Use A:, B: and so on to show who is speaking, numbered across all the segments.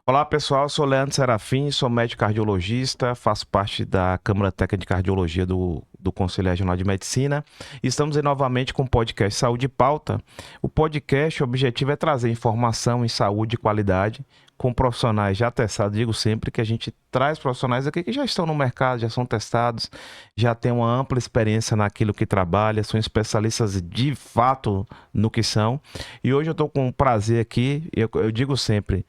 A: Olá pessoal, eu sou Leandro Serafim, sou médico cardiologista, faço parte da Câmara Técnica de Cardiologia do Conselho Regional de Medicina. E estamos aí novamente com o podcast Saúde e Pauta. O podcast, o objetivo é trazer informação em saúde e qualidade com profissionais já testados. Digo sempre que a gente traz profissionais aqui que já estão no mercado, já são testados, já têm uma ampla experiência naquilo que trabalha, são especialistas de fato no que são. E hoje eu estou com um prazer aqui, eu digo sempre,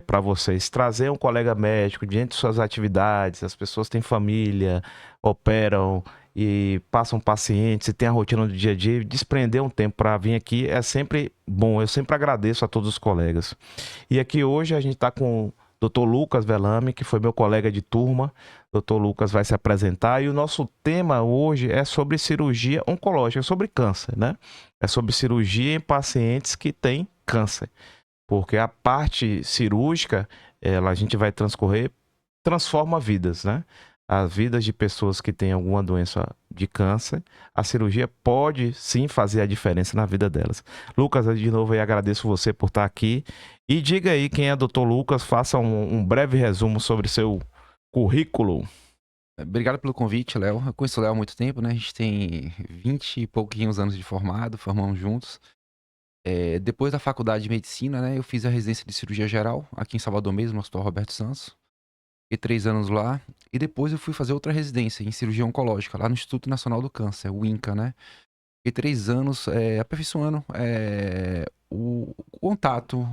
A: para vocês trazer um colega médico diante de suas atividades. As pessoas têm família, operam e passam pacientes e têm a rotina do dia a dia. Desprender um tempo para vir aqui é sempre bom. Eu sempre agradeço a todos os colegas. E aqui hoje a gente está com o Dr. Lucas Velame, que foi meu colega de turma. O Dr. Lucas vai se apresentar e o nosso tema hoje é sobre cirurgia oncológica, sobre câncer, né? É sobre cirurgia em pacientes que têm câncer, porque a parte cirúrgica, a gente vai transforma vidas, né? As vidas de pessoas que têm alguma doença de câncer, a cirurgia pode sim fazer a diferença na vida delas. Lucas, de novo, eu agradeço você por estar aqui. E diga aí quem é Dr. Lucas, faça um breve resumo sobre seu currículo.
B: Obrigado pelo convite, Léo. Eu conheço o Léo há muito tempo, né? A gente tem 20 e pouquinhos anos de formado, formamos juntos. Depois da faculdade de medicina, né? Eu fiz a residência de cirurgia geral aqui em Salvador mesmo, no Hospital Roberto Santos. Fiquei 3 anos lá. E depois eu fui fazer outra residência em cirurgia oncológica, lá no Instituto Nacional do Câncer, o INCA, né? Fiquei 3 anos aperfeiçoando o contato,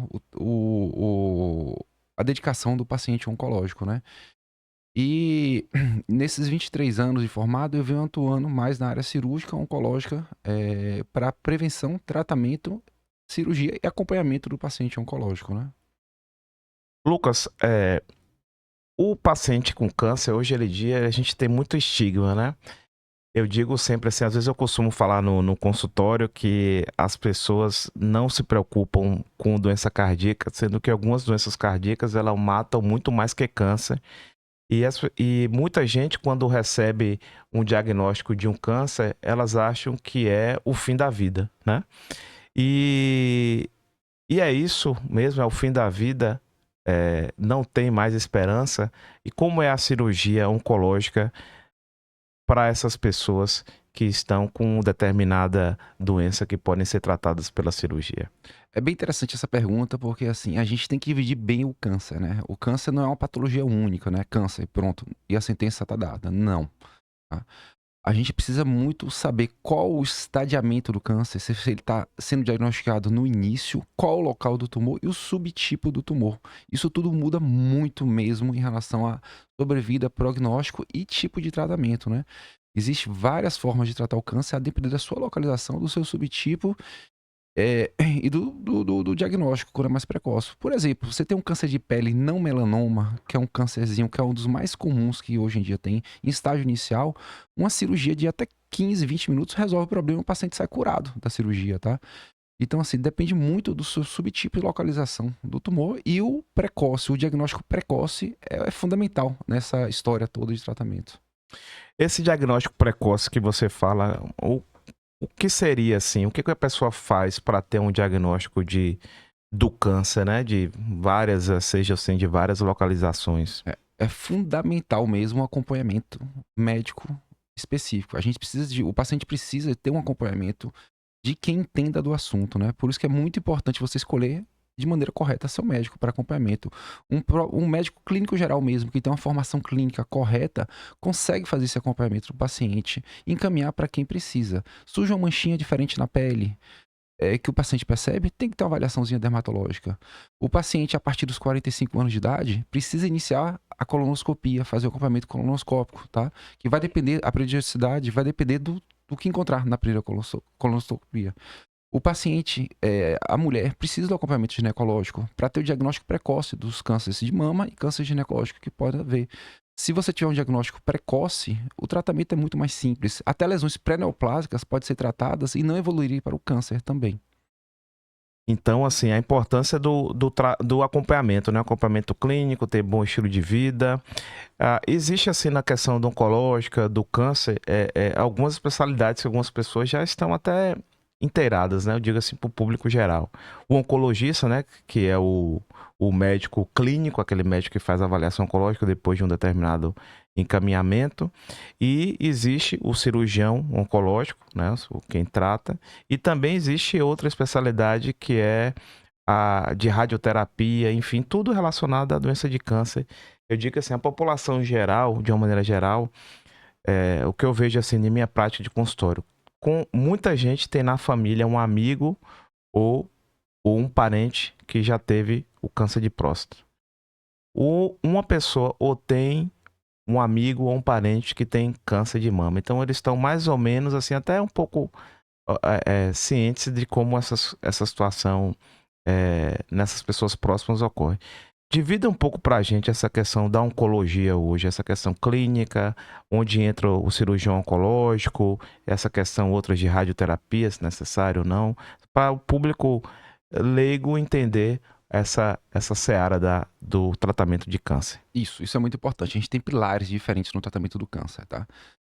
B: a dedicação do paciente oncológico, né? E nesses 23 anos de formado, eu venho atuando mais na área cirúrgica, oncológica, para prevenção, tratamento, cirurgia e acompanhamento do paciente oncológico, né?
A: Lucas, o paciente com câncer, hoje em dia, a gente tem muito estigma, né? Eu digo sempre assim, às vezes eu costumo falar no consultório que as pessoas não se preocupam com doença cardíaca, sendo que algumas doenças cardíacas elas matam muito mais que câncer. E muita gente, quando recebe um diagnóstico de um câncer, elas acham que é o fim da vida, né? E, e é isso mesmo, é o fim da vida, não tem mais esperança. E como é a cirurgia oncológica para essas pessoas que estão com determinada doença que podem ser tratadas pela cirurgia?
B: É bem interessante essa pergunta, porque assim, a gente tem que dividir bem o câncer, né? O câncer não é uma patologia única, né? Câncer, pronto, e a sentença está dada. Não. Tá? A gente precisa muito saber qual o estadiamento do câncer, se ele está sendo diagnosticado no início, qual o local do tumor e o subtipo do tumor. Isso tudo muda muito mesmo em relação a sobrevida, prognóstico e tipo de tratamento, né? Existem várias formas de tratar o câncer a depender da sua localização, do seu subtipo e do diagnóstico, quando é mais precoce. Por exemplo, você tem um câncer de pele não melanoma, que é um câncerzinho que é um dos mais comuns que hoje em dia tem, em estágio inicial, uma cirurgia de até 15, 20 minutos resolve o problema e o paciente sai curado da cirurgia, tá? Então, assim, depende muito do seu subtipo e localização do tumor e o precoce, o diagnóstico precoce é fundamental nessa história toda de tratamento.
A: Esse diagnóstico precoce que você fala, o que seria assim? O que a pessoa faz para ter um diagnóstico do câncer, né? De várias, seja assim, de várias localizações.
B: É fundamental mesmo o acompanhamento médico específico. O paciente precisa ter um acompanhamento de quem entenda do assunto, né? Por isso que é muito importante você escolher de maneira correta seu médico para acompanhamento. Um médico clínico geral mesmo, que tem uma formação clínica correta, consegue fazer esse acompanhamento do paciente, encaminhar para quem precisa. Surge uma manchinha diferente na pele, que o paciente percebe, tem que ter uma avaliaçãozinha dermatológica. O paciente, a partir dos 45 anos de idade, precisa iniciar a colonoscopia, fazer o acompanhamento colonoscópico, tá? Que vai depender, a periodicidade vai depender do que encontrar na primeira colonoscopia. O paciente, a mulher, precisa do acompanhamento ginecológico para ter o diagnóstico precoce dos cânceres de mama e câncer ginecológico que pode haver. Se você tiver um diagnóstico precoce, o tratamento é muito mais simples. Até lesões pré-neoplásicas podem ser tratadas e não evoluir para o câncer também.
A: Então, assim, a importância do acompanhamento, né? Acompanhamento clínico, ter bom estilo de vida. Existe, assim, na questão do oncológica, do câncer, algumas especialidades que algumas pessoas já estão até inteiradas, né? Eu digo assim para o público geral. O oncologista, né? Que é o médico clínico, aquele médico que faz a avaliação oncológica depois de um determinado encaminhamento. E existe o cirurgião oncológico, né? Quem trata. E também existe outra especialidade que é a de radioterapia, enfim, tudo relacionado à doença de câncer. Eu digo assim, a população geral, de uma maneira geral, o que eu vejo assim na minha prática de consultório, com muita gente tem na família um amigo ou, ou um parente que já teve o câncer de próstata. Ou uma pessoa ou tem um amigo ou um parente que tem câncer de mama. Então eles estão mais ou menos assim, até um pouco cientes de como essa situação nessas pessoas próximas ocorre. Divida um pouco para a gente essa questão da oncologia hoje, essa questão clínica, onde entra o cirurgião oncológico, essa questão outras de radioterapia, se necessário ou não, para o público leigo entender essa seara do tratamento de câncer.
B: Isso é muito importante. A gente tem pilares diferentes no tratamento do câncer, tá?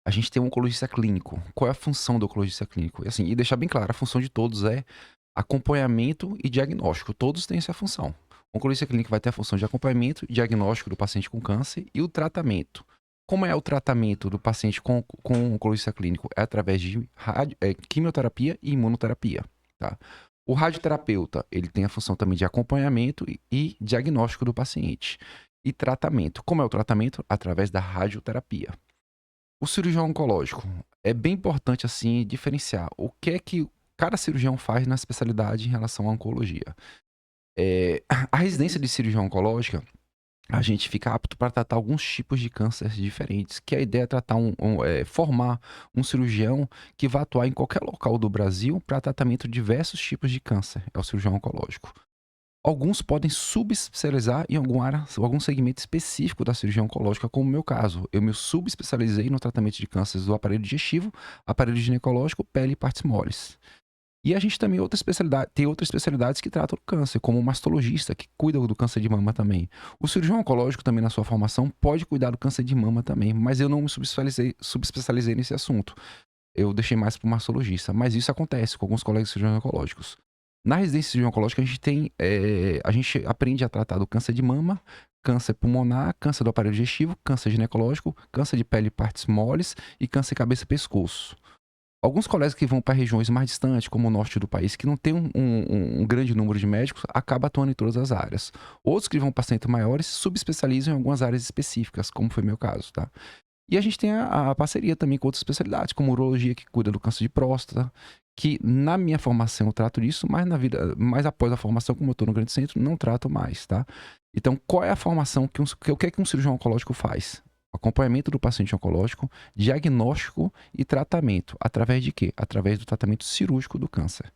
B: A gente tem um oncologista clínico. Qual é a função do oncologista clínico? E assim, e deixar bem claro, a função de todos é acompanhamento e diagnóstico. Todos têm essa função. O oncologista clínico vai ter a função de acompanhamento e diagnóstico do paciente com câncer e o tratamento. Como é o tratamento do paciente com oncologista clínico? É através de quimioterapia e imunoterapia, tá? O radioterapeuta, ele tem a função também de acompanhamento e diagnóstico do paciente. E tratamento. Como é o tratamento? Através da radioterapia. O cirurgião oncológico, é bem importante assim diferenciar o que é que cada cirurgião faz na especialidade em relação à oncologia. A residência de cirurgia oncológica, a gente fica apto para tratar alguns tipos de cânceres diferentes, que a ideia é tratar formar um cirurgião que vai atuar em qualquer local do Brasil para tratamento de diversos tipos de câncer, é o cirurgião oncológico. Alguns podem subespecializar em algum segmento específico da cirurgia oncológica, como o meu caso. Eu me subespecializei no tratamento de cânceres do aparelho digestivo, aparelho ginecológico, pele e partes moles. E a gente também tem outras especialidades que tratam do câncer, como o mastologista, que cuida do câncer de mama também. O cirurgião oncológico também, na sua formação, pode cuidar do câncer de mama também, mas eu não me subespecializei nesse assunto. Eu deixei mais para o mastologista, mas isso acontece com alguns colegas cirurgiões oncológicos. Na residência de cirurgia oncológica, a gente aprende a tratar do câncer de mama, câncer pulmonar, câncer do aparelho digestivo, câncer ginecológico, câncer de pele e partes moles e câncer cabeça e pescoço. Alguns colegas que vão para regiões mais distantes, como o norte do país, que não tem um grande número de médicos, acabam atuando em todas as áreas. Outros que vão para centros maiores subespecializam em algumas áreas específicas, como foi meu caso, tá? E a gente tem a parceria também com outras especialidades, como urologia, que cuida do câncer de próstata, que na minha formação eu trato disso, mas após a formação, como eu estou no grande centro, não trato mais, tá? Então, qual é a formação, o que é que um cirurgião oncológico faz? Acompanhamento do paciente oncológico, diagnóstico e tratamento. Através de quê? Através do tratamento cirúrgico do câncer.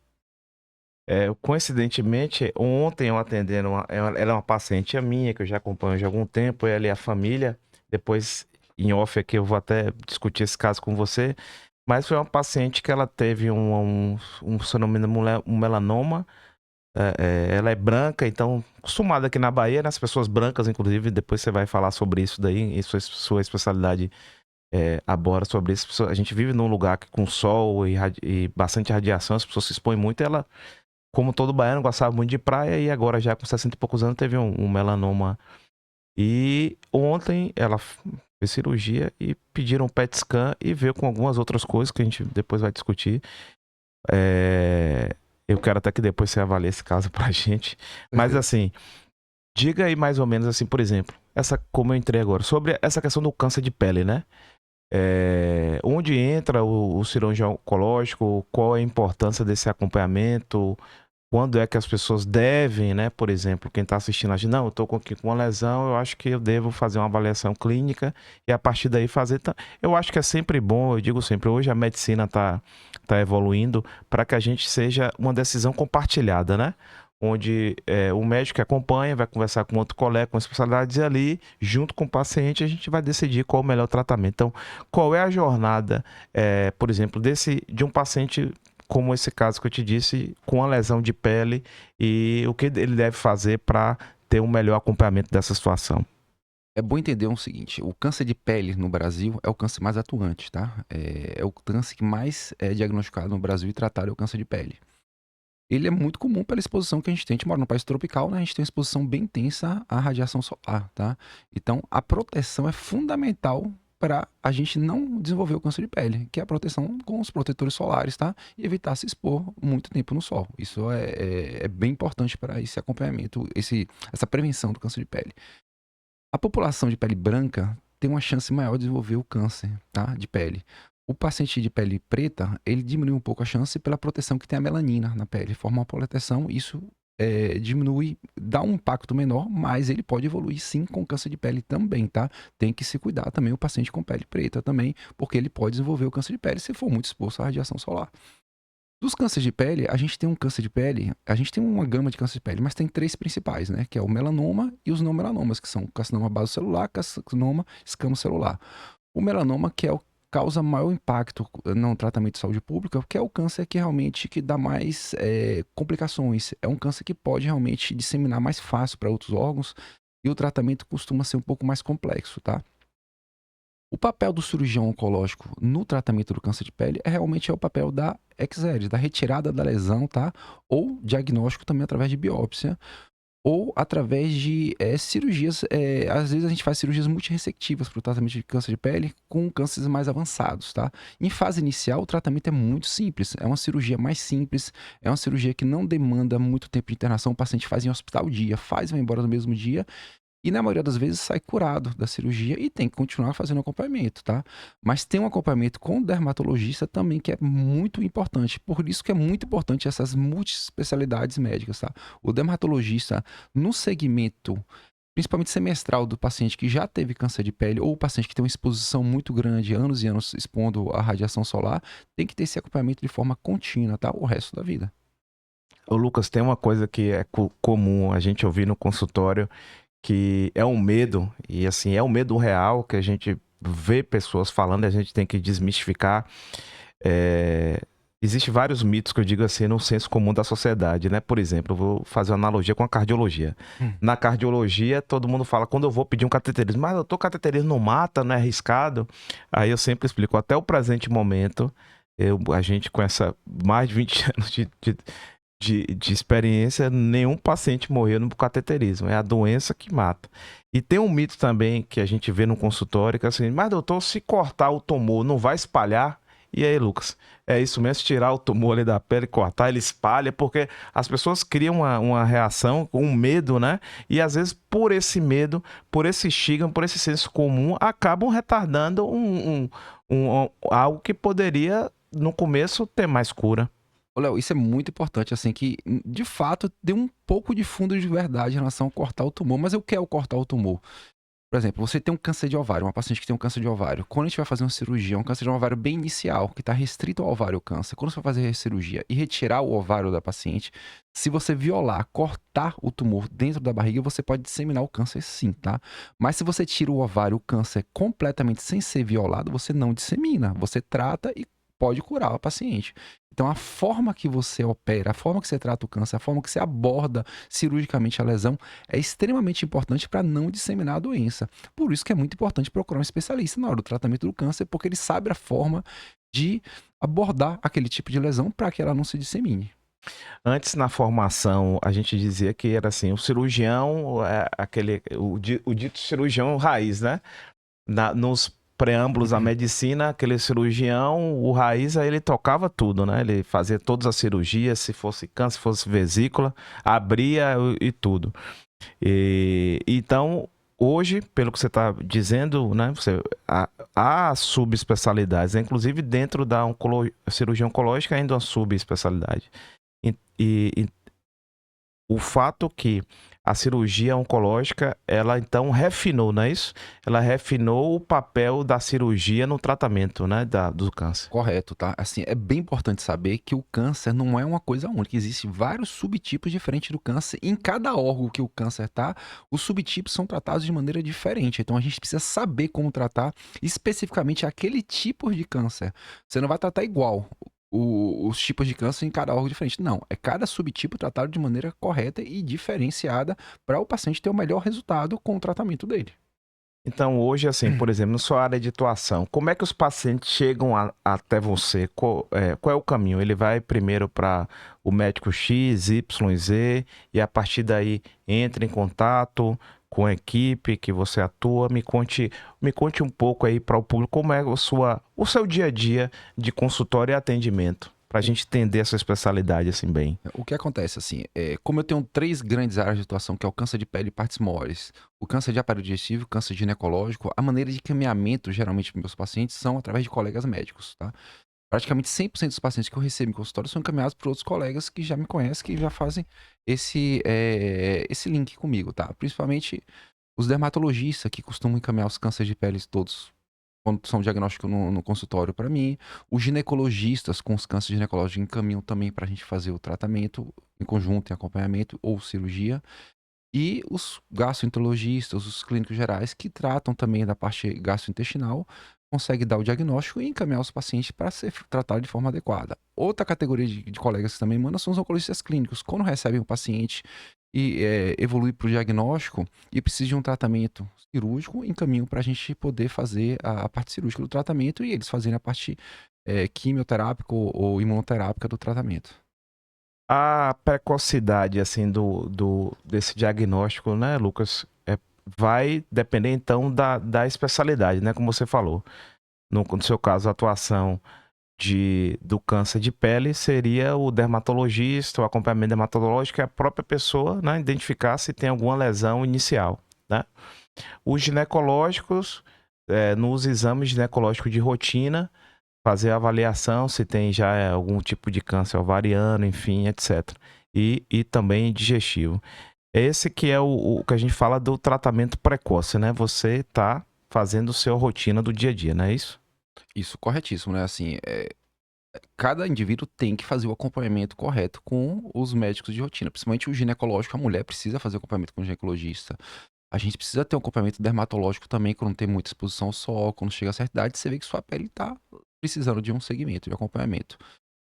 A: Coincidentemente, ontem eu atendendo, ela é uma paciente minha, que eu já acompanho já há algum tempo, ela e a família. Depois, em off aqui, eu vou até discutir esse caso com você. Mas foi uma paciente que ela teve se eu não me engano, um melanoma. Ela é branca, então, acostumada aqui na Bahia, né? As pessoas brancas, inclusive, depois você vai falar sobre isso daí, e sua especialidade aborda sobre isso. A gente vive num lugar com sol e bastante radiação, as pessoas se expõem muito. Ela, como todo baiano, gostava muito de praia e agora, já com 60 e poucos anos, teve um melanoma. E ontem ela fez cirurgia e pediram um PET scan e veio com algumas outras coisas que a gente depois vai discutir. Eu quero até que depois você avalie esse caso pra gente. Mas assim, diga aí mais ou menos assim, por exemplo, como eu entrei agora, sobre essa questão do câncer de pele, né? Onde entra o cirurgião oncológico, qual é a importância desse acompanhamento, quando é que as pessoas devem, né? Por exemplo, quem está assistindo a gente, não, eu estou aqui com uma lesão, eu acho que eu devo fazer uma avaliação clínica e a partir daí fazer. Eu acho que é sempre bom, eu digo sempre, hoje a medicina está evoluindo para que a gente seja uma decisão compartilhada, né? Onde o médico que acompanha vai conversar com outro colega com especialidades e ali, junto com o paciente, a gente vai decidir qual é o melhor tratamento. Então, qual é a jornada, por exemplo, de um paciente como esse caso que eu te disse, com a lesão de pele e o que ele deve fazer para ter um melhor acompanhamento dessa situação?
B: É bom entender o seguinte, o câncer de pele no Brasil é o câncer mais atuante, tá? É o câncer que mais é diagnosticado no Brasil e tratado é o câncer de pele. Ele é muito comum pela exposição que a gente mora num país tropical, né? A gente tem uma exposição bem intensa à radiação solar, tá? Então, a proteção é fundamental para a gente não desenvolver o câncer de pele, que é a proteção com os protetores solares, tá? E evitar se expor muito tempo no sol. Isso é bem importante para esse acompanhamento, essa prevenção do câncer de pele. A população de pele branca tem uma chance maior de desenvolver o câncer, tá? De pele. O paciente de pele preta, ele diminui um pouco a chance pela proteção que tem a melanina na pele. Forma uma proteção, isso diminui, dá um impacto menor, mas ele pode evoluir sim com câncer de pele também, tá? Tem que se cuidar também o paciente com pele preta também, porque ele pode desenvolver o câncer de pele se for muito exposto à radiação solar. Dos cânceres de pele, a gente tem um câncer de pele, a gente tem uma gama de câncer de pele, mas tem três principais, né? Que é o melanoma e os não melanomas, que são o carcinoma basocelular, carcinoma escamocelular. O melanoma, que é o que causa maior impacto no tratamento de saúde pública, que é o câncer que realmente que dá mais complicações. É um câncer que pode realmente disseminar mais fácil para outros órgãos e o tratamento costuma ser um pouco mais complexo, tá? O papel do cirurgião oncológico no tratamento do câncer de pele realmente é o papel da exeres, da retirada da lesão, tá? Ou diagnóstico também através de biópsia, ou através de cirurgias. Às vezes a gente faz cirurgias multirressectivas para o tratamento de câncer de pele com cânceres mais avançados, tá? Em fase inicial, o tratamento é muito simples. É uma cirurgia mais simples, é uma cirurgia que não demanda muito tempo de internação. O paciente faz em hospital o dia, faz e vai embora no mesmo dia. E na maioria das vezes sai curado da cirurgia e tem que continuar fazendo acompanhamento, tá? Mas tem um acompanhamento com o dermatologista também que é muito importante. Por isso que é muito importante essas multiespecialidades médicas, tá? O dermatologista no segmento, principalmente semestral do paciente que já teve câncer de pele ou o paciente que tem uma exposição muito grande, anos e anos expondo à radiação solar, tem que ter esse acompanhamento de forma contínua, tá? O resto da vida.
A: Ô, Lucas, tem uma coisa que é comum a gente ouvir no consultório, que é um medo, e assim, é um medo real que a gente vê pessoas falando e a gente tem que desmistificar. É, Existem vários mitos que eu digo assim no senso comum da sociedade, né? Por exemplo, eu vou fazer uma analogia com a cardiologia. Na cardiologia, todo mundo fala, quando eu vou pedir um cateterismo, mas doutor, cateterismo não mata, não é arriscado? Aí eu sempre explico, até o presente momento, a gente com essa mais de 20 anos de experiência, nenhum paciente morreu no cateterismo. É a doença que mata. E tem um mito também que a gente vê no consultório, que é assim, mas doutor, se cortar o tumor, não vai espalhar? E aí, Lucas? É isso mesmo, se tirar o tumor ali da pele, cortar, ele espalha, porque as pessoas criam uma reação, um medo, né? E às vezes, por esse medo, por esse estigma, por esse senso comum, acabam retardando algo que poderia, no começo, ter mais cura.
B: Ô, Léo, isso é muito importante, assim, que de fato dê um pouco de fundo de verdade em relação a cortar o tumor. Mas eu quero cortar o tumor. Por exemplo, você tem um câncer de ovário, uma paciente que tem um câncer de ovário. Quando a gente vai fazer uma cirurgia, um câncer de ovário bem inicial, que está restrito ao ovário o câncer, quando você vai fazer a cirurgia e retirar o ovário da paciente, se você violar, cortar o tumor dentro da barriga, você pode disseminar o câncer sim, tá? Mas se você tira o ovário, o câncer completamente sem ser violado, você não dissemina. Você trata e pode curar a paciente. Então, a forma que você opera, a forma que você trata o câncer, a forma que você aborda cirurgicamente a lesão é extremamente importante para não disseminar a doença. Por isso que é muito importante procurar um especialista na hora do tratamento do câncer, porque ele sabe a forma de abordar aquele tipo de lesão para que ela não se dissemine.
A: Antes, na formação, a gente dizia que era assim, o cirurgião, o dito cirurgião raiz, né? Nos preâmbulos da medicina, aquele cirurgião, o raiz, aí ele tocava tudo, né? Ele fazia todas as cirurgias, se fosse câncer, se fosse vesícula, abria e tudo. Então, hoje, pelo que você está dizendo, né? Há subespecialidades, inclusive dentro da cirurgia oncológica ainda uma subespecialidade. E o fato que a cirurgia oncológica, ela então refinou, não é isso? Ela refinou o papel da cirurgia no tratamento, né, do câncer.
B: Correto, tá? Assim, é bem importante saber que o câncer não é uma coisa única. Existem vários subtipos diferentes do câncer. E em cada órgão que o câncer tá, os subtipos são tratados de maneira diferente. Então a gente precisa saber como tratar especificamente aquele tipo de câncer. Você não vai tratar igual os tipos de câncer em cada órgão diferente. Não, é cada subtipo tratado de maneira correta e diferenciada para o paciente ter o melhor resultado com o tratamento dele.
A: Então, hoje, assim, por exemplo, na sua área de atuação, como é que os pacientes chegam até você? Qual é o caminho? Ele vai primeiro para o médico X, Y, Z, e a partir daí entra em contato com a equipe que você atua. Me conte um pouco aí para o público como é o seu dia a dia de consultório e atendimento, para a gente entender essa especialidade assim bem.
B: O que acontece, assim, como eu tenho 3 grandes áreas de atuação, que é o câncer de pele e partes mores, o câncer de aparelho digestivo, o câncer ginecológico, a maneira de encaminhamento, geralmente, para meus pacientes, são através de colegas médicos, tá? Praticamente 100% dos pacientes que eu recebo em consultório são encaminhados por outros colegas que já me conhecem, que já fazem esse link comigo, tá? Principalmente os dermatologistas, que costumam encaminhar os cânceres de pele todos quando são diagnósticos no consultório para mim. Os ginecologistas com os cânceres ginecológicos encaminham também para a gente fazer o tratamento em conjunto, em acompanhamento ou cirurgia. E os gastroenterologistas, os clínicos gerais, que tratam também da parte gastrointestinal, conseguem dar o diagnóstico e encaminhar os pacientes para ser tratado de forma adequada. Outra categoria de colegas que também mandam são os oncologistas clínicos. Quando recebem um paciente e evolui para o diagnóstico e precisa de um tratamento cirúrgico, encaminham para a gente poder fazer a parte cirúrgica do tratamento e eles fazerem a parte quimioterápica ou imunoterápica do tratamento.
A: A precocidade, assim, desse diagnóstico, né, Lucas, vai depender, então, da especialidade, né, como você falou. No seu caso, a atuação do câncer de pele seria o dermatologista, o acompanhamento dermatológico, é a própria pessoa, né, identificar se tem alguma lesão inicial, né? Os ginecológicos, nos exames ginecológicos de rotina, fazer a avaliação se tem já algum tipo de câncer ovariano, enfim, etc. E também digestivo. Esse que é o que a gente fala do tratamento precoce, né? Você tá fazendo sua rotina do dia a dia, não é isso?
B: Isso, corretíssimo, né? Assim, cada indivíduo tem que fazer o acompanhamento correto com os médicos de rotina, principalmente o ginecológico, a mulher precisa fazer acompanhamento com o ginecologista. A gente precisa ter um acompanhamento dermatológico também, quando tem muita exposição ao sol, quando chega a certa idade, você vê que sua pele está precisando de um segmento de acompanhamento.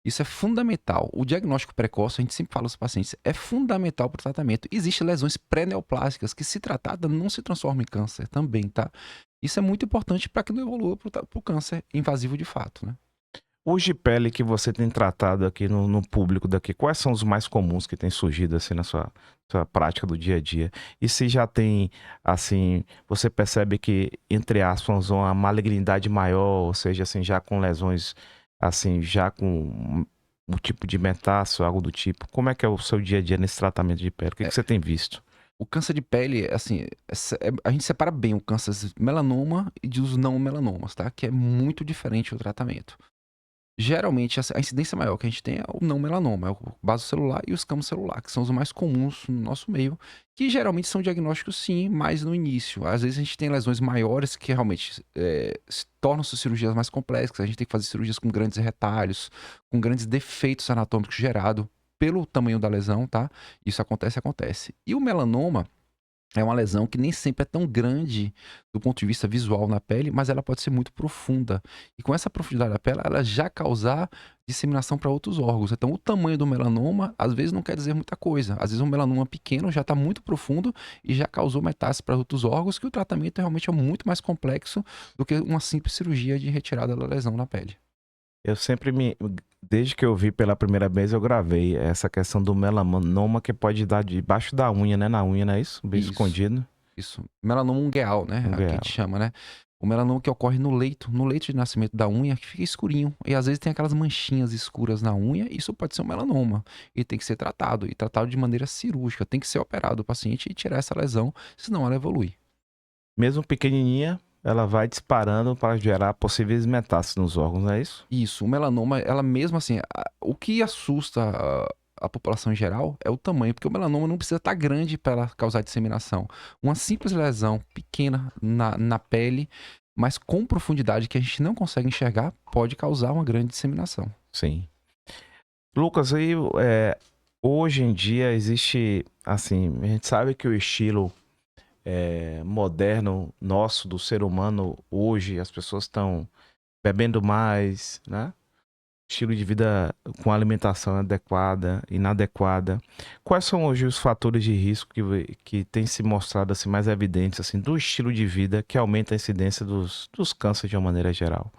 B: Isso é fundamental. O diagnóstico precoce, a gente sempre fala aos pacientes, é fundamental para o tratamento. Existem lesões pré-neoplásicas que, se tratada, não se transformam em câncer também, tá? Isso é muito importante para que não evolua para o câncer invasivo de fato, né?
A: Os de pele que você tem tratado aqui no público daqui, quais são os mais comuns que têm surgido assim na sua prática do dia a dia? E se já tem, assim, você percebe que, entre aspas, uma malignidade maior, ou seja, assim, já com lesões, assim, já com um tipo de metástase, algo do tipo. Como é que é o seu dia a dia nesse tratamento de pele? O que
B: É,
A: que você tem visto?
B: o câncer de pele, assim, a gente separa bem o câncer de melanoma e dos não melanomas, tá? Que é muito diferente o tratamento. Geralmente, a incidência maior que a gente tem é o não melanoma, é o basocelular e o escamo celular, que são os mais comuns no nosso meio, que geralmente são diagnósticos, sim, mais no início. Às vezes a gente tem lesões maiores que realmente tornam-se cirurgias mais complexas, a gente tem que fazer cirurgias com grandes retalhos, com grandes defeitos anatômicos gerados pelo tamanho da lesão, tá? Isso acontece, acontece. E o melanoma é uma lesão que nem sempre é tão grande do ponto de vista visual na pele, mas ela pode ser muito profunda. E com essa profundidade da pele, ela já causar disseminação para outros órgãos. Então, o tamanho do melanoma, às vezes, não quer dizer muita coisa. Às vezes, um melanoma pequeno já está muito profundo e já causou metástase para outros órgãos, que o tratamento realmente é muito mais complexo do que uma simples cirurgia de retirada da lesão na pele.
A: Eu sempre desde que eu vi pela primeira vez, eu gravei essa questão do melanoma que pode dar debaixo da unha, né? Na unha, não é isso? Bem
B: Isso.
A: escondido.
B: Isso. Melanoma ungueal, né?
A: Um
B: É o que a gente
A: real.
B: chama, né? O melanoma que ocorre no leito de nascimento da unha, que fica escurinho. E às vezes tem aquelas manchinhas escuras na unha, isso pode ser um melanoma. E tem que ser tratado. E tratado de maneira cirúrgica. Tem que ser operado o paciente e tirar essa lesão, senão ela evolui.
A: Mesmo pequenininha, ela vai disparando para gerar possíveis metástases nos órgãos, não é isso?
B: Isso, o melanoma, ela mesmo assim, o que assusta a população em geral é o tamanho, porque o melanoma não precisa estar grande para ela causar disseminação. Uma simples lesão pequena na pele, mas com profundidade que a gente não consegue enxergar, pode causar uma grande disseminação.
A: Sim. Lucas, aí, hoje em dia existe, assim, a gente sabe que o estilo moderno nosso, do ser humano, hoje, as pessoas estão bebendo mais, né? estilo de vida com alimentação adequada, inadequada. Quais são hoje os fatores de risco que têm se mostrado assim, mais evidentes assim, do estilo de vida que aumenta a incidência dos cânceres de uma maneira geral?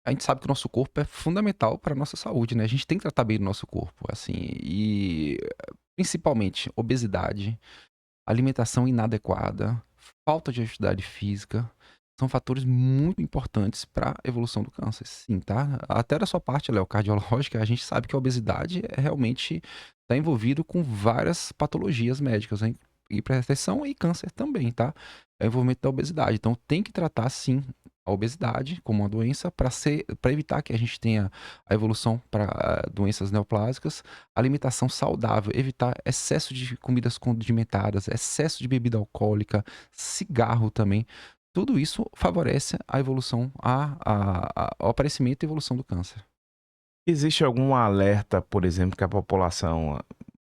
B: A gente sabe que o nosso corpo é fundamental para a nossa saúde, né? A gente tem que tratar bem do nosso corpo, assim, e principalmente obesidade, alimentação inadequada, falta de atividade física, são fatores muito importantes para a evolução do câncer, sim, tá? Até da sua parte, Léo, cardiológica, a gente sabe que a obesidade é realmente está envolvido com várias patologias médicas, hein? Hipertensão e câncer também, tá? É o envolvimento da obesidade. Então tem que tratar sim a obesidade como uma doença para evitar que a gente tenha a evolução para doenças neoplásicas, alimentação saudável, evitar excesso de comidas condimentadas, excesso de bebida alcoólica, cigarro também. Tudo isso favorece a evolução, o aparecimento e evolução do câncer.
A: Existe algum alerta, por exemplo, que a população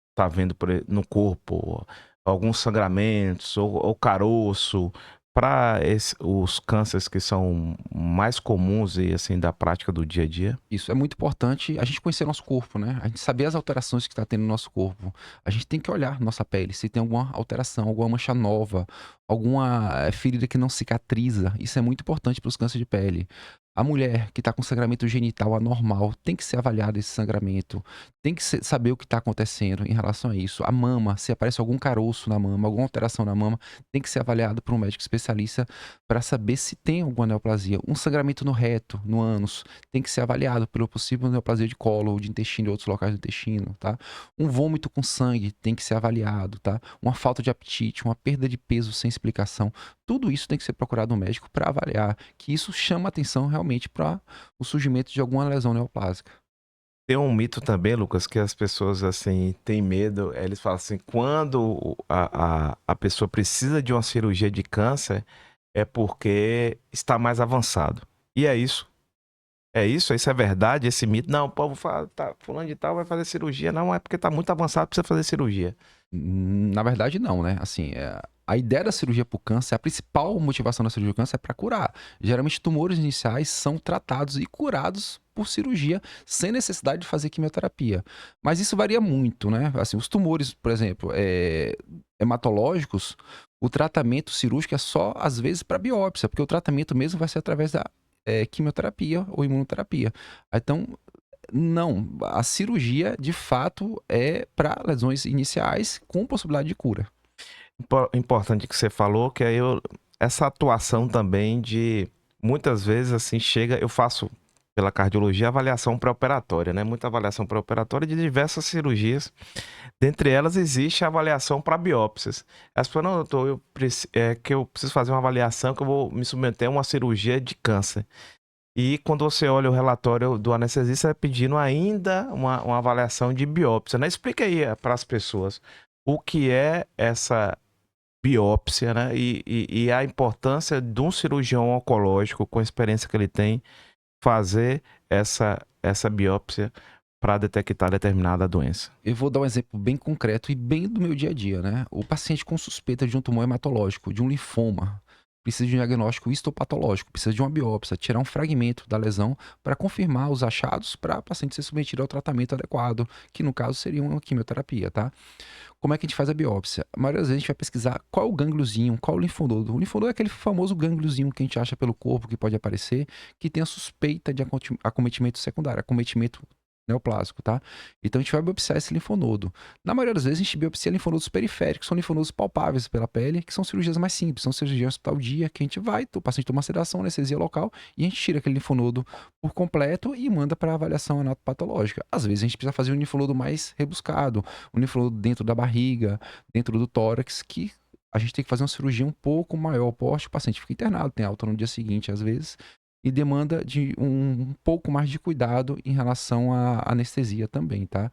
A: está vendo no corpo, alguns sangramentos ou caroço, para os cânceres que são mais comuns e assim da prática do dia a dia?
B: Isso é muito importante a gente conhecer nosso corpo, né? A gente saber as alterações que está tendo no nosso corpo. A gente tem que olhar nossa pele, se tem alguma alteração, alguma mancha nova, alguma ferida que não cicatriza. Isso é muito importante para os cânceres de pele. A mulher que está com sangramento genital anormal tem que ser avaliada esse sangramento, tem que saber o que está acontecendo em relação a isso. A mama, se aparece algum caroço na mama, alguma alteração na mama, tem que ser avaliado por um médico especialista para saber se tem alguma neoplasia. Um sangramento no reto, no ânus, tem que ser avaliado pelo possível neoplasia de colo ou de intestino e outros locais do intestino, tá? Um vômito com sangue tem que ser avaliado, tá? Uma falta de apetite, uma perda de peso sem explicação, tudo isso tem que ser procurado no médico para avaliar, que isso chama atenção realmente para o surgimento de alguma lesão neoplásica.
A: Tem um mito também, Lucas, que as pessoas assim têm medo. Eles falam assim, quando a pessoa precisa de uma cirurgia de câncer, é porque está mais avançado. E é isso. É isso? Isso é verdade? Esse mito? Não, o povo fala, tá, fulano de tal vai fazer cirurgia. Não, é porque está muito avançado, precisa fazer cirurgia.
B: Na verdade, não, né? Assim, a ideia da cirurgia para o câncer, a principal motivação da cirurgia do câncer é para curar. Geralmente, tumores iniciais são tratados e curados por cirurgia sem necessidade de fazer quimioterapia. Mas isso varia muito, né? Assim, os tumores, por exemplo, hematológicos, o tratamento cirúrgico é só, às vezes, para biópsia, porque o tratamento mesmo vai ser através da quimioterapia ou imunoterapia. Então, não, a cirurgia de fato é para lesões iniciais com possibilidade de cura.
A: Importante que você falou, que aí essa atuação também de muitas vezes assim chega, eu faço pela cardiologia avaliação pré-operatória, né? Muita avaliação pré-operatória de diversas cirurgias. Dentre elas existe a avaliação para biópsias. As pessoas, não, doutor, que eu preciso fazer uma avaliação que eu vou me submeter a uma cirurgia de câncer. E quando você olha o relatório do anestesista, é pedindo ainda uma avaliação de biópsia, né? Explica aí para as pessoas o que é essa biópsia, né? E a importância de um cirurgião oncológico, com a experiência que ele tem, fazer essa biópsia para detectar determinada doença.
B: Eu vou dar um exemplo bem concreto e bem do meu dia a dia, né? O paciente com suspeita de um tumor hematológico, de um linfoma, precisa de um diagnóstico histopatológico, precisa de uma biópsia, tirar um fragmento da lesão para confirmar os achados para o paciente ser submetido ao tratamento adequado, que no caso seria uma quimioterapia, tá? Como é que a gente faz a biópsia? A maioria das vezes a gente vai pesquisar qual é o gângliozinho, qual é o linfonodo. O linfonodo é aquele famoso gângliozinho que a gente acha pelo corpo, que pode aparecer, que tem a suspeita de acometimento secundário, acometimento neoplásico, tá? Então a gente vai biopsiar esse linfonodo. Na maioria das vezes a gente biopsia linfonodos periféricos, são linfonodos palpáveis pela pele, que são cirurgias mais simples, são cirurgias hospital dia, que a gente vai, o paciente toma uma sedação, anestesia local, e a gente tira aquele linfonodo por completo e manda para avaliação anatopatológica. Às vezes a gente precisa fazer um linfonodo mais rebuscado, um linfonodo dentro da barriga, dentro do tórax, que a gente tem que fazer uma cirurgia um pouco maior, o paciente fica internado, tem alta no dia seguinte às vezes, e demanda de um pouco mais de cuidado em relação à anestesia também, tá?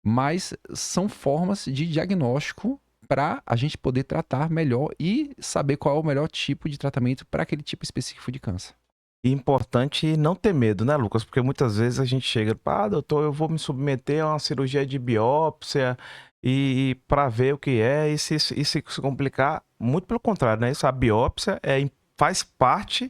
B: Mas são formas de diagnóstico para a gente poder tratar melhor e saber qual é o melhor tipo de tratamento para aquele tipo específico de câncer.
A: E importante não ter medo, né, Lucas? Porque muitas vezes a gente chega, doutor, eu vou me submeter a uma cirurgia de biópsia e para ver o que é, e se complicar, muito pelo contrário, né? Isso, a biópsia faz parte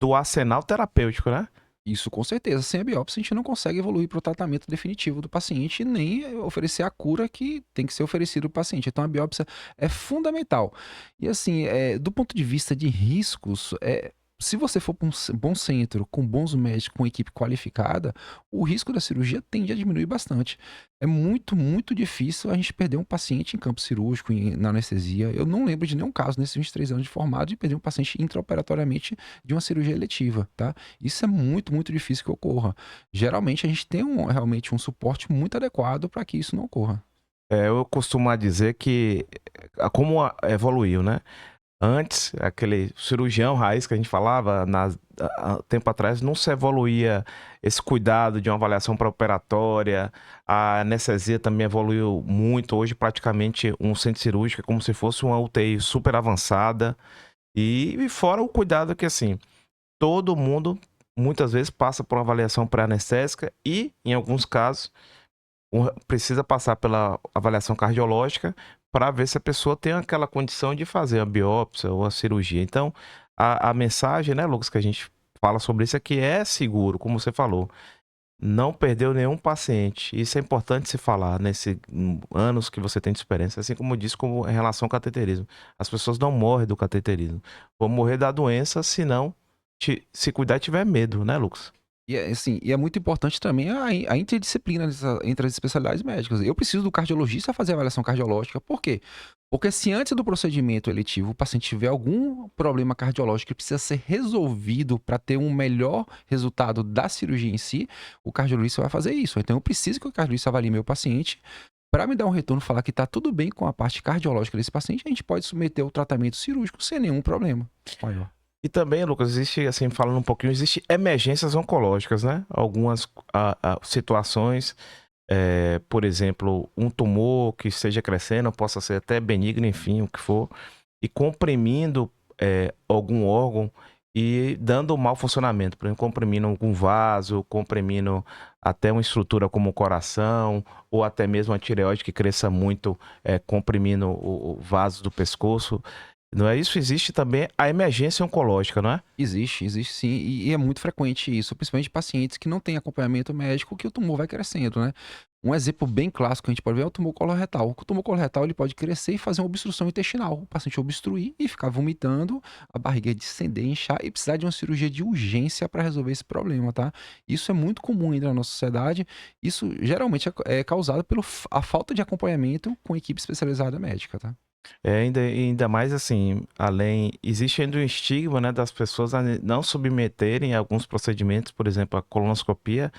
A: do arsenal terapêutico, né?
B: Isso com certeza. Sem a biópsia, a gente não consegue evoluir para o tratamento definitivo do paciente, nem oferecer a cura que tem que ser oferecida ao paciente. Então, a biópsia é fundamental. E assim, do ponto de vista de riscos, se você for para um bom centro, com bons médicos, com equipe qualificada, o risco da cirurgia tende a diminuir bastante. É muito, muito difícil a gente perder um paciente em campo cirúrgico, na anestesia. Eu não lembro de nenhum caso nesses 23 anos de formado de perder um paciente intraoperatoriamente de uma cirurgia eletiva, tá? Isso é muito, muito difícil que ocorra. Geralmente a gente tem realmente um suporte muito adequado para que isso não ocorra.
A: Eu costumo dizer que como evoluiu, né? Antes, aquele cirurgião raiz que a gente falava, tempo atrás, não se evoluía esse cuidado de uma avaliação pré-operatória. A anestesia também evoluiu muito. Hoje, praticamente, um centro cirúrgico é como se fosse uma UTI super avançada. E fora o cuidado que, assim, todo mundo, muitas vezes, passa por uma avaliação pré-anestésica e, em alguns casos, precisa passar pela avaliação cardiológica para ver se a pessoa tem aquela condição de fazer a biópsia ou a cirurgia. Então, a mensagem, né, Lucas, que a gente fala sobre isso é que é seguro, como você falou. Não perdeu nenhum paciente. Isso é importante se falar nesses anos que você tem de experiência, assim como eu disse como em relação ao cateterismo. As pessoas não morrem do cateterismo. Vão morrer da doença se não se cuidar e tiver medo, né, Lucas?
B: E é muito importante também a interdisciplina entre as especialidades médicas. Eu preciso do cardiologista fazer a avaliação cardiológica. Por quê? Porque se antes do procedimento eletivo o paciente tiver algum problema cardiológico que precisa ser resolvido para ter um melhor resultado da cirurgia em si, o cardiologista vai fazer isso. Então eu preciso que o cardiologista avalie meu paciente para me dar um retorno, falar que está tudo bem com a parte cardiológica desse paciente, a gente pode submeter ao tratamento cirúrgico sem nenhum problema maior.
A: E também, Lucas, existe, assim, falando um pouquinho, existe emergências oncológicas, né? Algumas situações, por exemplo, um tumor que esteja crescendo, possa ser até benigno, enfim, o que for, e comprimindo algum órgão e dando mau funcionamento, por exemplo, comprimindo algum vaso, comprimindo até uma estrutura como o coração, ou até mesmo a tireoide que cresça muito, comprimindo o vaso do pescoço. Não é isso? Existe também a emergência oncológica, não é?
B: Existe sim, e é muito frequente isso, principalmente pacientes que não têm acompanhamento médico, que o tumor vai crescendo, né? Um exemplo bem clássico que a gente pode ver é o tumor coloretal. O tumor coloretal ele pode crescer e fazer uma obstrução intestinal. O paciente obstruir e ficar vomitando, a barriga descender, inchar e precisar de uma cirurgia de urgência para resolver esse problema, tá? Isso é muito comum ainda na nossa sociedade. Isso geralmente é causado pela falta de acompanhamento com equipe especializada médica, tá?
A: Ainda mais assim, existe ainda um estigma, né, das pessoas a não submeterem a alguns procedimentos, por exemplo, a colonoscopia.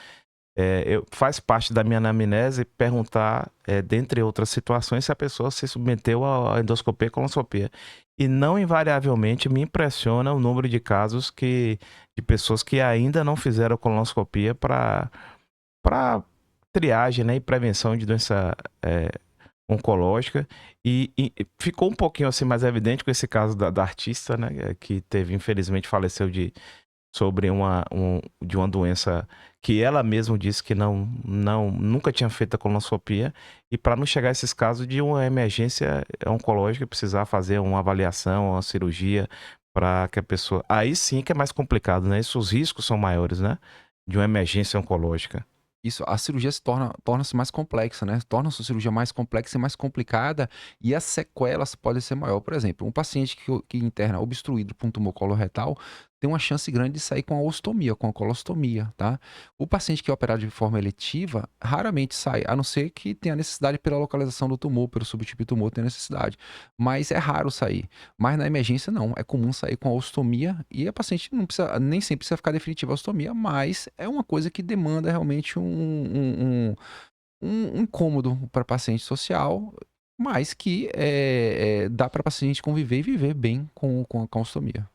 A: Faz parte da minha anamnese perguntar, dentre outras situações, se a pessoa se submeteu à endoscopia e colonoscopia. E não invariavelmente me impressiona o número de casos de pessoas que ainda não fizeram colonoscopia para triagem, né, e prevenção de doença oncológica. E ficou um pouquinho assim mais evidente com esse caso da artista, né, que teve, infelizmente, faleceu sobre de uma doença que ela mesma disse que nunca tinha feito a colonoscopia, e para não chegar a esses casos de uma emergência oncológica, precisar fazer uma avaliação, uma cirurgia para que a pessoa... Aí sim que é mais complicado, né? Os riscos são maiores, né? De uma emergência oncológica.
B: Isso, a cirurgia torna-se mais complexa, né? Torna-se a cirurgia mais complexa e mais complicada e as sequelas podem ser maior. Por exemplo, um paciente que interna obstruído por um tumor coloretal tem uma chance grande de sair com a ostomia, com a colostomia, tá? O paciente que é operado de forma eletiva raramente sai, a não ser que tenha necessidade pela localização do tumor, pelo subtipo de tumor, tem necessidade. Mas é raro sair. Mas na emergência não, é comum sair com a ostomia e a paciente não precisa, nem sempre precisa ficar definitiva a ostomia, mas é uma coisa que demanda realmente um incômodo para paciente social, mas que dá para paciente conviver e viver bem com a ostomia.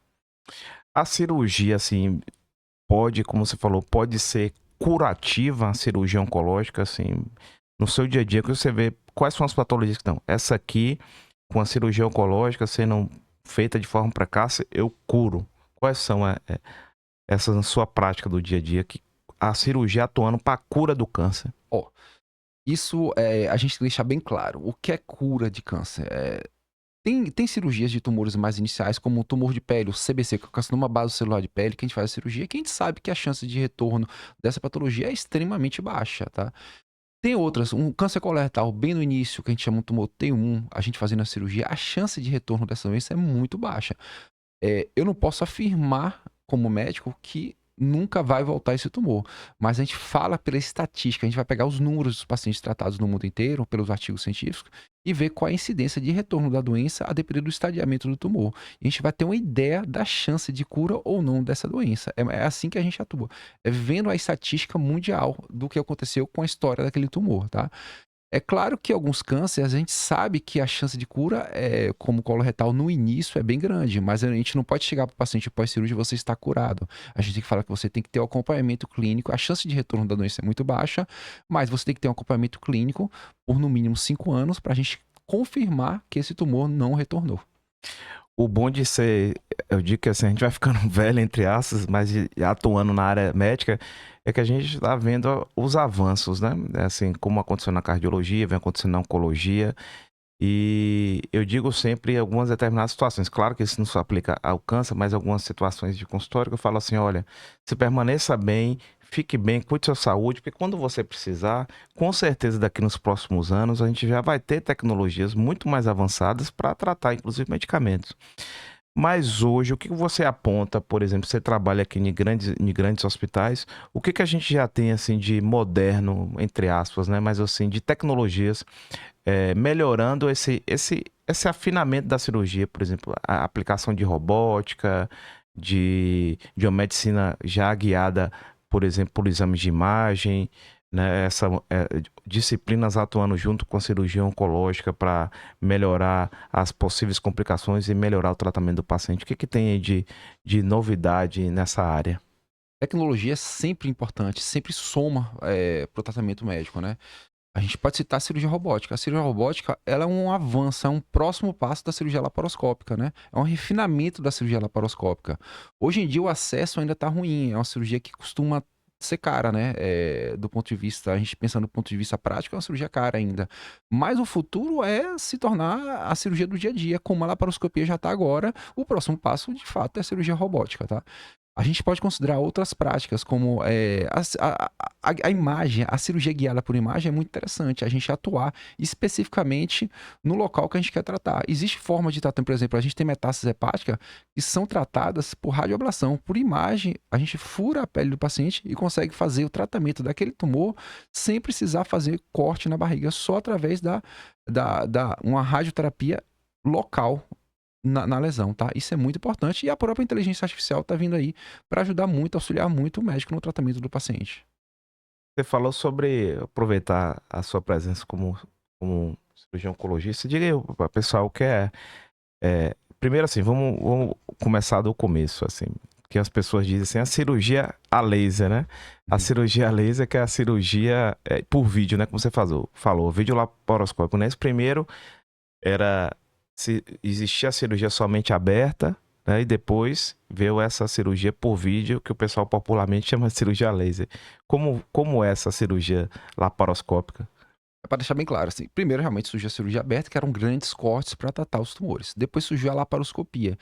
A: A cirurgia, assim, pode, como você falou, pode ser curativa, a cirurgia oncológica, assim, no seu dia a dia, que você vê quais são as patologias que estão. Essa aqui, com a cirurgia oncológica sendo feita de forma precoce, eu curo. Quais são essas na sua prática do dia a dia, que a cirurgia atuando para a cura do câncer?
B: Isso a gente tem que deixar bem claro. O que é cura de câncer? Tem cirurgias de tumores mais iniciais, como o tumor de pele, o CBC, que é o carcinoma basocelular de pele, que a gente faz a cirurgia, que a gente sabe que a chance de retorno dessa patologia é extremamente baixa, tá? Tem outras, um câncer coloretal bem no início, que a gente chama de tumor T1, a gente fazendo a cirurgia, a chance de retorno dessa doença é muito baixa. Eu não posso afirmar, como médico, que nunca vai voltar esse tumor. Mas a gente fala pela estatística, a gente vai pegar os números dos pacientes tratados no mundo inteiro, pelos artigos científicos, e ver qual é a incidência de retorno da doença a depender do estadiamento do tumor. E a gente vai ter uma ideia da chance de cura ou não dessa doença. É assim que a gente atua. É vendo a estatística mundial do que aconteceu com a história daquele tumor, tá? É claro que alguns cânceres a gente sabe que a chance de cura, como coloretal, no início é bem grande, mas a gente não pode chegar para o paciente pós-cirúrgico e você está curado. A gente tem que falar que você tem que ter o acompanhamento clínico. A chance de retorno da doença é muito baixa, mas você tem que ter um acompanhamento clínico por no mínimo 5 anos para a gente confirmar que esse tumor não retornou.
A: O bom de ser, eu digo que assim, a gente vai ficando velho, entre aspas, mas atuando na área médica, é que a gente está vendo os avanços, né? Assim, como aconteceu na cardiologia, vem acontecendo na oncologia. E eu digo sempre em algumas determinadas situações, claro que isso não se aplica ao câncer, mas algumas situações de consultório que eu falo assim, olha, se permaneça bem, fique bem, cuide da sua saúde, porque quando você precisar, com certeza daqui nos próximos anos, a gente já vai ter tecnologias muito mais avançadas para tratar, inclusive, medicamentos. Mas hoje, o que você aponta, por exemplo, você trabalha aqui em grandes hospitais, o que a gente já tem assim de moderno, entre aspas, né? Mas assim, de tecnologias melhorando esse afinamento da cirurgia, por exemplo, a aplicação de robótica, de uma medicina já guiada, por exemplo, por exames de imagem, né? Disciplinas atuando junto com a cirurgia oncológica para melhorar as possíveis complicações e melhorar o tratamento do paciente. O que tem aí de novidade nessa área?
B: Tecnologia é sempre importante, sempre soma para o tratamento médico, né? A gente pode citar a cirurgia robótica. A cirurgia robótica, ela é um avanço, é um próximo passo da cirurgia laparoscópica, né? É um refinamento da cirurgia laparoscópica. Hoje em dia o acesso ainda está ruim, é uma cirurgia que costuma ser cara, né? Do ponto de vista, a gente pensando do ponto de vista prático, é uma cirurgia cara ainda. Mas o futuro é se tornar a cirurgia do dia a dia, como a laparoscopia já está agora. O próximo passo, de fato, é a cirurgia robótica, tá? A gente pode considerar outras práticas, como a imagem, a cirurgia guiada por imagem é muito interessante. A gente atuar especificamente no local que a gente quer tratar. Existe forma de tratar, por exemplo, a gente tem metástase hepática que são tratadas por radioablação. Por imagem, a gente fura a pele do paciente e consegue fazer o tratamento daquele tumor sem precisar fazer corte na barriga, só através da uma radioterapia local na lesão, tá? Isso é muito importante e a própria inteligência artificial tá vindo aí para ajudar muito, auxiliar muito o médico no tratamento do paciente.
A: Você falou sobre aproveitar a sua presença como cirurgião oncologista. Diga aí para o pessoal o que primeiro assim, vamos começar do começo, assim, que as pessoas dizem assim, a cirurgia a laser, né? A cirurgia a laser que é a cirurgia por vídeo, né? Como você falou, vídeo laparoscópico, né? Esse primeiro era se existia a cirurgia somente aberta, né? E depois veio essa cirurgia por vídeo, que o pessoal popularmente chama de cirurgia laser. Como é essa cirurgia laparoscópica?
B: Para deixar bem claro, assim, primeiro realmente surgiu a cirurgia aberta, que eram grandes cortes para tratar os tumores. Depois surgiu a laparoscopia.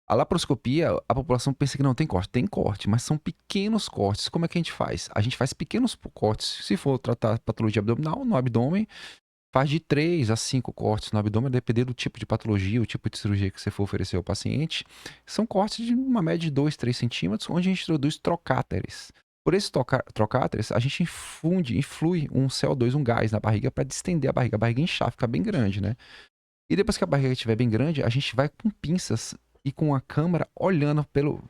B: A laparoscopia, a população pensa que não tem corte. Tem corte, mas são pequenos cortes. Como é que a gente faz? A gente faz pequenos cortes. Se for tratar patologia abdominal, no abdômen, faz de 3 a 5 cortes no abdômen, a depender do tipo de patologia, o tipo de cirurgia que você for oferecer ao paciente. São cortes de uma média de 2, 3 centímetros, onde a gente introduz trocáteres. Por esses trocáteres, a gente influi um CO2, um gás na barriga para distender a barriga inchar, ficar bem grande, né? E depois que a barriga estiver bem grande, a gente vai com pinças e com a câmera olhando pelo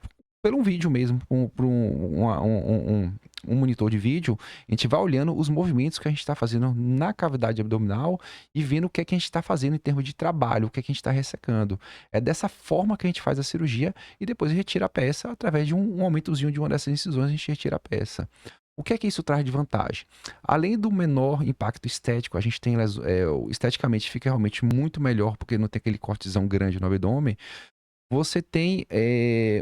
B: um vídeo mesmo, por um monitor de vídeo, a gente vai olhando os movimentos que a gente está fazendo na cavidade abdominal e vendo o que é que a gente está fazendo em termos de trabalho, o que é que a gente está ressecando. É dessa forma que a gente faz a cirurgia e depois retira a peça através de um aumentozinho de uma dessas incisões, a gente retira a peça. O que é que isso traz de vantagem? Além do menor impacto estético, a gente tem esteticamente fica realmente muito melhor porque não tem aquele cortezão grande no abdômen. Você tem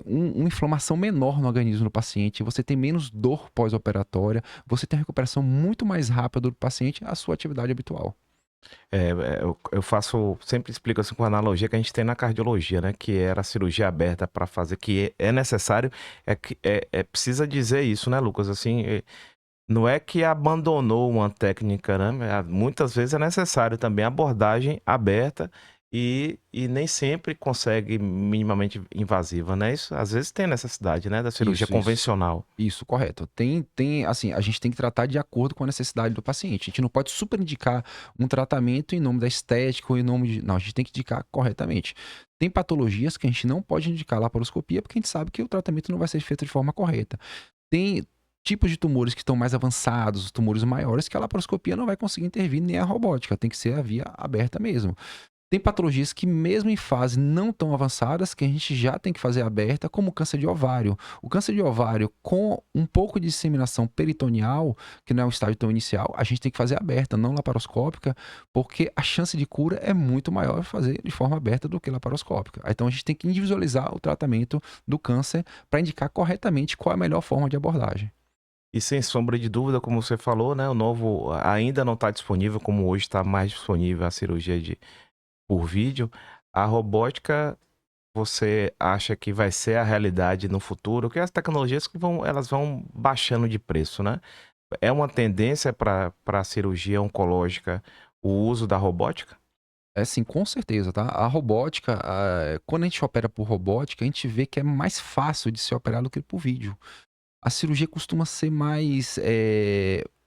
B: uma inflamação menor no organismo do paciente, você tem menos dor pós-operatória, você tem uma recuperação muito mais rápida do paciente à sua atividade habitual.
A: Eu faço, sempre explico assim com a analogia que a gente tem na cardiologia, né? Que era a cirurgia aberta para fazer, que é necessário, precisa dizer isso, né, Lucas? Assim, não é que abandonou uma técnica, né? Muitas vezes é necessário também abordagem aberta e nem sempre consegue minimamente invasiva, né? Isso às vezes tem necessidade, né? Da cirurgia
B: Isso.
A: convencional.
B: Isso, correto. Assim, a gente tem que tratar de acordo com a necessidade do paciente. A gente não pode superindicar um tratamento em nome da estética ou em nome de. Não, a gente tem que indicar corretamente. Tem patologias que a gente não pode indicar laparoscopia porque a gente sabe que o tratamento não vai ser feito de forma correta. Tem tipos de tumores que estão mais avançados, os tumores maiores, que a laparoscopia não vai conseguir intervir nem a robótica, tem que ser a via aberta mesmo. Tem patologias que, mesmo em fase não tão avançadas, que a gente já tem que fazer aberta, como o câncer de ovário. O câncer de ovário, com um pouco de disseminação peritoneal, que não é um estágio tão inicial, a gente tem que fazer aberta, não laparoscópica, porque a chance de cura é muito maior fazer de forma aberta do que laparoscópica. Então a gente tem que individualizar o tratamento do câncer para indicar corretamente qual é a melhor forma de abordagem.
A: E sem sombra de dúvida, como você falou, né? O novo ainda não está disponível, como hoje está mais disponível a cirurgia por vídeo. A robótica, você acha que vai ser a realidade no futuro? Que as tecnologias que elas vão baixando de preço, né? É uma tendência para a cirurgia oncológica o uso da robótica?
B: É sim, com certeza, tá? A robótica, quando a gente opera por robótica, a gente vê que é mais fácil de se operar do que por vídeo. A cirurgia costuma ser mais,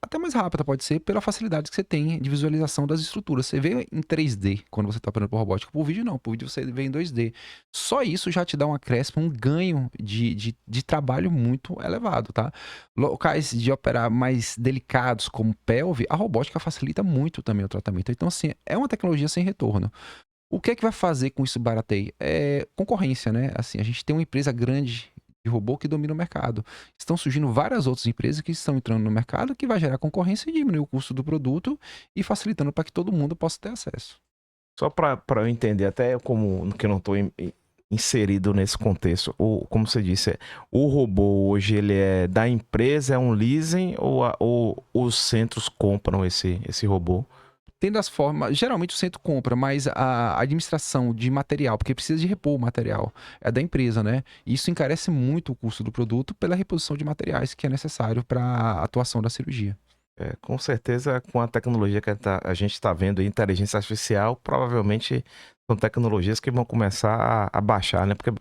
B: até mais rápida pode ser, pela facilidade que você tem de visualização das estruturas. Você vê em 3D quando você está operando por robótica. Por vídeo não, por vídeo você vê em 2D. Só isso já te dá um acréscimo, um ganho de trabalho muito elevado, tá? Locais de operar mais delicados, como pelve, a robótica facilita muito também o tratamento. Então, assim, é uma tecnologia sem retorno. O que é que vai fazer com isso barateio? É concorrência, né? Assim, a gente tem uma empresa grande de robô que domina o mercado. Estão surgindo várias outras empresas que estão entrando no mercado que vai gerar concorrência e diminuir o custo do produto e facilitando para que todo mundo possa ter acesso.
A: Só para eu entender, até como que eu não estou inserido nesse contexto, como você disse, o robô hoje ele é da empresa, é um leasing ou os centros compram esse robô?
B: Tendo as formas, geralmente o centro compra, mas a administração de material, porque precisa de repor o material, é da empresa, né? E isso encarece muito o custo do produto pela reposição de materiais que é necessário para a atuação da cirurgia.
A: Com certeza, com a tecnologia que a gente está vendo, aí, inteligência artificial, provavelmente são tecnologias que vão começar a baixar, né? Porque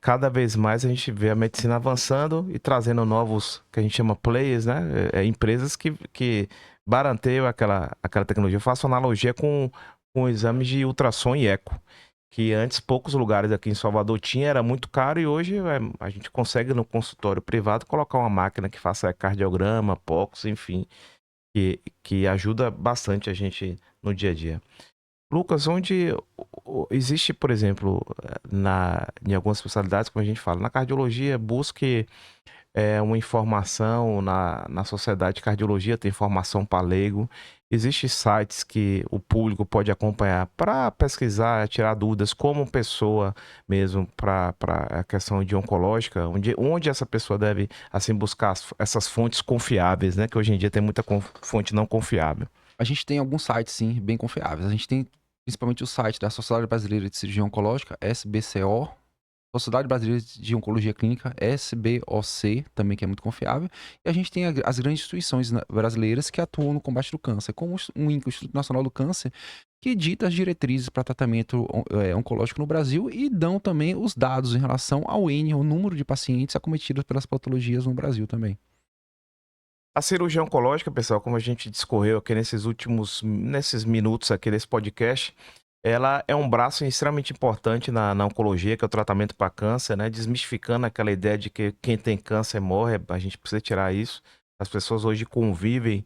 A: cada vez mais a gente vê a medicina avançando e trazendo novos, que a gente chama players, né? Empresas que baranteiam aquela tecnologia. Eu faço analogia com exames de ultrassom e eco, que antes poucos lugares aqui em Salvador tinha, era muito caro e hoje a gente consegue no consultório privado colocar uma máquina que faça ecocardiograma, POCs, enfim, que ajuda bastante a gente no dia a dia. Lucas, onde existe, por exemplo, em algumas especialidades, como a gente fala, na cardiologia, busque uma informação na sociedade de cardiologia, tem informação para leigo. Existem sites que o público pode acompanhar para pesquisar, tirar dúvidas, como pessoa mesmo, para a questão de oncológica, onde essa pessoa deve assim buscar essas fontes confiáveis, né? Que hoje em dia tem muita fonte não confiável.
B: A gente tem alguns sites, sim, bem confiáveis. A gente tem principalmente o site da Sociedade Brasileira de Cirurgia Oncológica, SBCO, Sociedade Brasileira de Oncologia Clínica, SBOC, também que é muito confiável. E a gente tem as grandes instituições brasileiras que atuam no combate do câncer, como o INCA, o Instituto Nacional do Câncer, que dita as diretrizes para tratamento oncológico no Brasil e dão também os dados em relação ao N, o número de pacientes acometidos pelas patologias no Brasil também.
A: A cirurgia oncológica, pessoal, como a gente discorreu aqui nesses minutos aqui desse podcast, ela é um braço extremamente importante na oncologia, que é o tratamento para câncer, né? Desmistificando aquela ideia de que quem tem câncer morre, a gente precisa tirar isso. As pessoas hoje convivem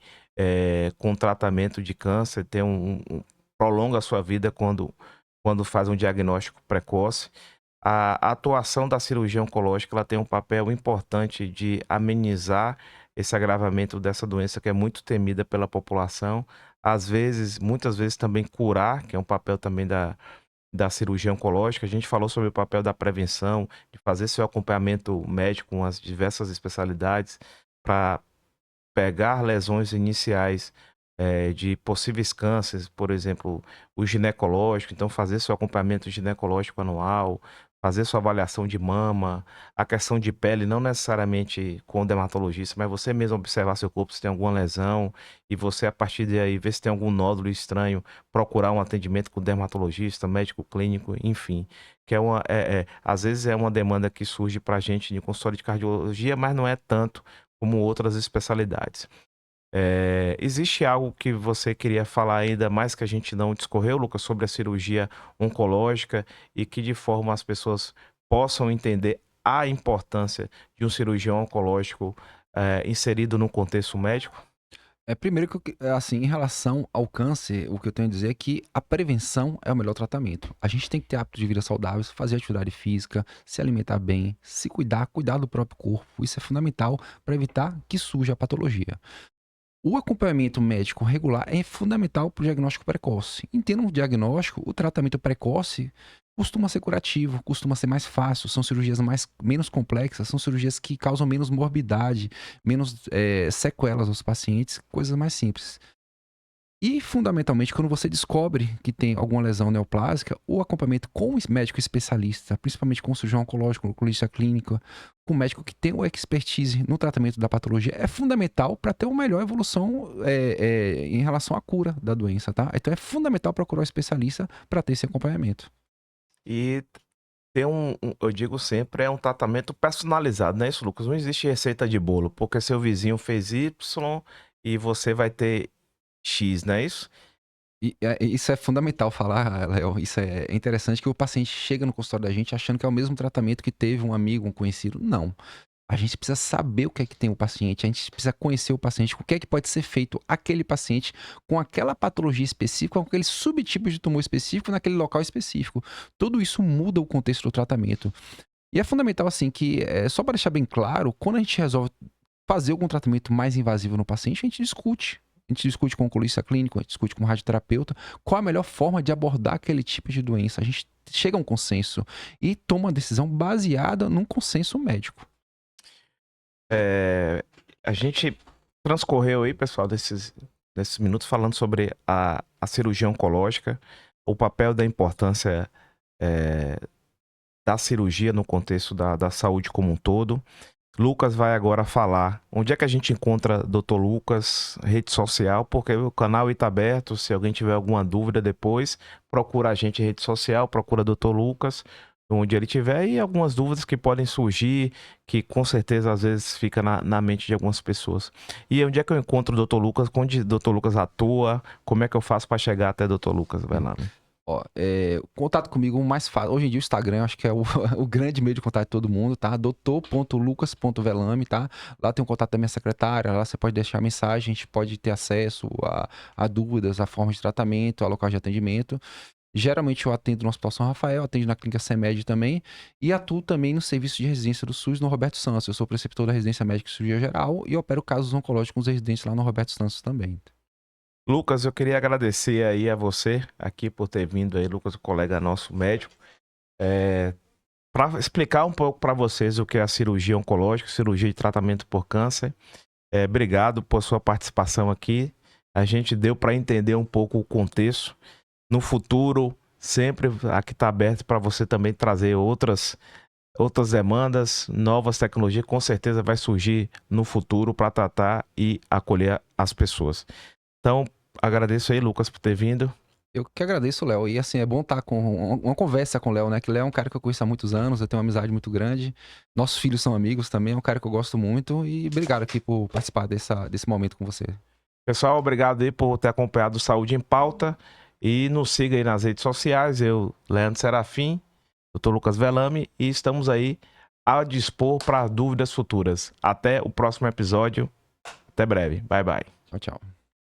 A: com o tratamento de câncer, prolonga a sua vida quando faz um diagnóstico precoce. A atuação da cirurgia oncológica ela tem um papel importante de amenizar esse agravamento dessa doença que é muito temida pela população. Às vezes, muitas vezes também curar, que é um papel também da cirurgia oncológica. A gente falou sobre o papel da prevenção, de fazer seu acompanhamento médico com as diversas especialidades para pegar lesões iniciais de possíveis cânceres, por exemplo, o ginecológico, então fazer seu acompanhamento ginecológico anual, fazer sua avaliação de mama, a questão de pele, não necessariamente com o dermatologista, mas você mesmo observar seu corpo se tem alguma lesão e você, a partir daí, ver se tem algum nódulo estranho, procurar um atendimento com dermatologista, médico clínico, enfim, que às vezes é uma demanda que surge para a gente de consultório de cardiologia, mas não é tanto como outras especialidades. Existe algo que você queria falar ainda mais que a gente não discorreu, Lucas, sobre a cirurgia oncológica e que de forma as pessoas possam entender a importância de um cirurgião oncológico inserido no contexto médico?
B: Primeiro assim, em relação ao câncer, o que eu tenho a dizer é que a prevenção é o melhor tratamento. A gente tem que ter hábitos de vida saudáveis, fazer atividade física, se alimentar bem, se cuidar, cuidar do próprio corpo. Isso é fundamental para evitar que surja a patologia. O acompanhamento médico regular é fundamental para o diagnóstico precoce. Em termos de diagnóstico, o tratamento precoce costuma ser curativo, costuma ser mais fácil, são cirurgias menos complexas, são cirurgias que causam menos morbidade, menos sequelas aos pacientes, coisas mais simples. E, fundamentalmente, quando você descobre que tem alguma lesão neoplásica, o acompanhamento com o médico especialista, principalmente com o cirurgião oncológico, oculista clínico, com o médico que tem o expertise no tratamento da patologia, é fundamental para ter uma melhor evolução em relação à cura da doença, tá? Então é fundamental procurar um especialista para ter esse acompanhamento.
A: E ter eu digo sempre, é um tratamento personalizado, não é isso, Lucas? Não existe receita de bolo, porque seu vizinho fez Y e você vai ter X, não é isso?
B: Isso é fundamental falar, Léo. Isso é interessante que o paciente chega no consultório da gente achando que é o mesmo tratamento que teve um amigo, um conhecido. Não. A gente precisa saber o que é que tem o paciente, a gente precisa conhecer o paciente, o que é que pode ser feito aquele paciente com aquela patologia específica, com aquele subtipo de tumor específico naquele local específico. Tudo isso muda o contexto do tratamento. E é fundamental, assim, que, só para deixar bem claro, quando a gente resolve fazer algum tratamento mais invasivo no paciente, a gente discute. A gente discute com o oculista clínico, a gente discute com o radioterapeuta, qual a melhor forma de abordar aquele tipo de doença. A gente chega a um consenso e toma uma decisão baseada num consenso médico.
A: A gente transcorreu aí, pessoal, desses minutos falando sobre a cirurgia oncológica, o papel da importância da cirurgia no contexto da saúde como um todo. Lucas vai agora falar onde é que a gente encontra Dr. Lucas, rede social, porque o canal está aberto. Se alguém tiver alguma dúvida depois, procura a gente em rede social, procura Dr. Lucas, onde ele tiver, e algumas dúvidas que podem surgir, que com certeza às vezes fica na mente de algumas pessoas. E onde é que eu encontro o Dr. Lucas? Onde o Dr. Lucas atua? Como é que eu faço para chegar até Dr. Lucas, Velame?
B: Contato comigo mais fácil. Hoje em dia o Instagram, acho que é o grande meio de contato de todo mundo, tá? doutor.lucas.velame, tá? Lá tem o contato da minha secretária, lá você pode deixar mensagem, a gente pode ter acesso a dúvidas, a forma de tratamento, a local de atendimento. Geralmente eu atendo no Hospital São Rafael, atendo na Clínica CEMED também, e atuo também no serviço de residência do SUS no Roberto Santos. Eu sou preceptor da residência médica e cirurgia geral e opero casos oncológicos com os residentes lá no Roberto Santos também.
A: Lucas, eu queria agradecer aí a você aqui por ter vindo aí, Lucas, um colega nosso médico, para explicar um pouco para vocês o que é a cirurgia oncológica, cirurgia de tratamento por câncer. Obrigado por sua participação aqui. A gente deu para entender um pouco o contexto. No futuro, sempre aqui está aberto para você também trazer outras demandas, novas tecnologias, com certeza vai surgir no futuro para tratar e acolher as pessoas. Então, agradeço aí, Lucas, por ter vindo.
B: Eu que agradeço, Léo. E assim, é bom estar com uma conversa com o Léo, né? Que o Léo é um cara que eu conheço há muitos anos, eu tenho uma amizade muito grande. Nossos filhos são amigos também, é um cara que eu gosto muito. E obrigado aqui por participar desse momento com você.
A: Pessoal, obrigado aí por ter acompanhado o Saúde em Pauta. E nos siga aí nas redes sociais. Eu, Leandro Serafim, Dr. Lucas Velame, e estamos aí a dispor para dúvidas futuras. Até o próximo episódio. Até breve. Bye, bye.
B: Tchau, tchau.